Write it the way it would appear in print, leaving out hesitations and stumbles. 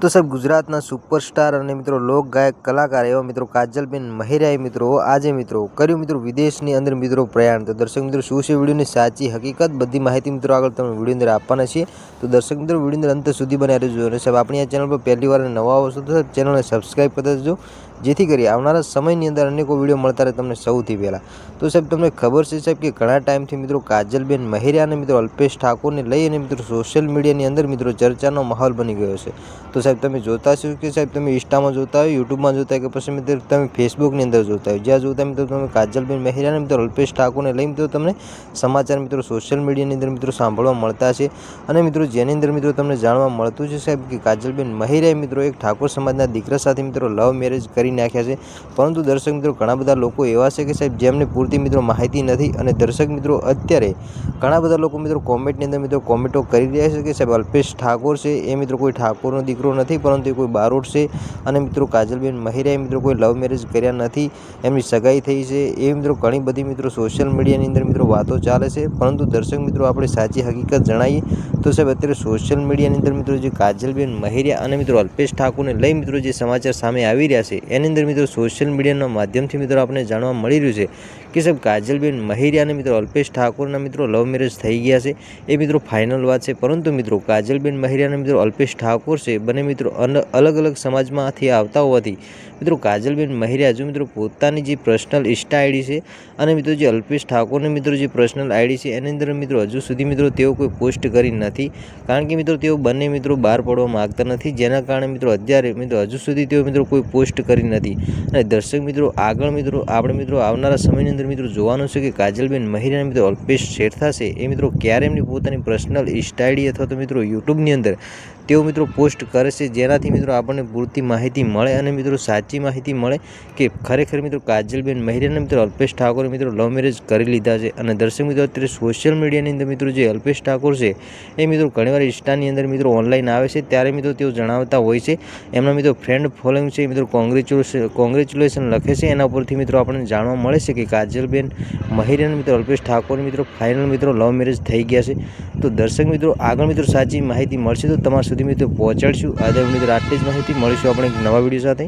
तो साहब गुजरातना सुपरस्टार और मित्रों लोक गायक कलाकार एवं मित्रों काजलबेन महिराए मित्रों आज मित्रों कर्यु मित्रों विदेशनी अंदर मित्रों प्रयाण। तो दर्शक मित्रों शुं छे विडियोनी साची हकीकत बधी माहिती मित्रों आगळ तमने विडियो अंदर आपवाना छीए। तो दर्शक मित्रों विडियो अंदर अंत सुधी बन्या रहेजो अने साहेब आपणी आ चेनल पर पहली वार नवा आवो छो तो चेनलने सब्सक्राइब कर देजो जेथी करी आवनारा समयनी अंदर अनेको विडियो मळता रहे तमने सौथी पहेला। तो साहेब तमने खबर छे साहेब के घणा टाइमथी मित्रों काजलबेन महिरा अने मित्रों अल्पेश ठाकोरने लई अने मित्रों सोशल मीडियानी अंदर मित्रों चर्चानो माहोल बनी गयो छे। तो साहेब तमे जोता छो कि साहेब तमे इंस्टामां जोता हो, यूट्यूबमां जोता हो कि पछी मित्रों तमे फेसबुकनी अंदर जोता हो, ज्यां जोता मित्रों तमे काजलबेन महिरा अने मित्रों अल्पेश ठाकोरने लई मित्रों तमने समाचार मित्रों सोशल मीडियानी अंदर मित्रों सांभळवा मळता छे। अने मित्रों जेनी अंदर मित्रों तमने जाणवा मळतुं छे साहेब कि काजलबेन महिराए मित्रों एक ठाकोर समाजना दीकरा साथे मित्रों लव मेरेज करी नाख्या छे। परंतु दर्शक मित्रों घणा बधा लोको एवा छे कि साहेब जेमने पूरती मित्रों माहिती नथी। अने दर्शक मित्रों अत्यारे घणा बधा लोको मित्रों कॉमेंटनी अंदर मित्रों कॉमेंटो करी रह्या छे कि साहेब अल्पेश ठाकोर छे ए मित्रों कोई ठाकोरनो दीकरो नथी परंतु कोई बारोट छे। अने मित्रों काजलबेन महिराए मित्रों कोई लव मेरेज कर्या नथी, एमनी सगाई थई छे ए मित्रों घणी बधी मित्रों सोशल मीडियानी अंदर मित्रों वातो चाले छे। परंतु दर्शक मित्रों आपणे साची हकीकत जणावीए तो साहेब अत्यारे सोशल मीडियानी अंदर मित्रों जे काजलबेन महिरा अने मित्रों अल्पेश ठाकोरने लई मित्रों जे समाचार सामे आवी रह्या छे एनी अंदर मित्रों सोशल मीडियाना माध्यमथी मित्रों आपणे जाणवा मळी रह्युं छे कि साहेब काजलबेन महिरा अने मित्रों अल्पेश ठाकोरना मित्रों लव मेरेज थई गया छे ए मित्रों फाइनल वात छे। परंतु मित्रों काजलबेन महिरा अने मित्रों अल्पेश ठाकोर छे बने मित्रों अलग अलग समाजमांथी आवता होवाथी मित्रों काजलबेन महिरा जो मित्रों पोतानी जे पर्सनल इंस्टा आईडी छे अने मित्रों जे अल्पेश ठाकोरने मित्रों जे पर्सनल आईडी छे एनी अंदर मित्रों हजू सुधी मित्रों तेओ कोई पोस्ट करी नथी, कारण के मित्रों तेओ बंने मित्रों बहार पड़वा मांगता नथी, जेना कारणे मित्रों अत्यारे मित्रों हजू सुधी तेओ मित्रों कोई पोस्ट करी नथी। अने दर्शक मित्रों आगळ मित्रों आपणे मित्रों आवनारा समयनी अंदर मित्रों जोवानुं छे कि काजलबेन महिरा मित्रों अल्पेश सेट थशे ए मित्रों क्यारे एमनी पोतानी पर्सनल इंस्टा आईडी अथवा तो मित्रों यूट्यूबनी अंदर तेओ मित्रों पोस्ट करे छे, जेनाथी मित्रों आपणे पूरती माहिती मळे अने मित्रों साची माहिती मळे कि खरेखर मित्रों काजलबेन महिरा अने मित्रों अल्पेश ठाकोरे मित्रों लव मेरेज करी लीधा छे। अने दर्शक मित्रों अत्यारे सोशल मीडियानी अंदर मित्रों जे अल्पेश ठाकोर छे ए मित्रों घणीवार इंस्टानी अंदर मित्रों ऑनलाइन आवे छे त्यारे मित्रों तेओ जणावता होय छे एमना मित्रों फ्रेंड फॉलोइंग छे मित्रों कोंग्रेच्युलेशन लखे छे एना परथी मित्रों आपणे जाणवा मळे छे कि काजलबेन महिरा अने मित्रों अल्पेश ठाकोर मित्रों फाइनल मित्रों लव मेरेज थई गया छे। तो दर्शक मित्रों आगळ मित्रों साची माहिती मळशे तो तमारा सुधी मित्रों पहोंचाडशुं। आज मित्रों आटली ज माहिती, मळीशुं आपणे एक नवा विडियो साथे।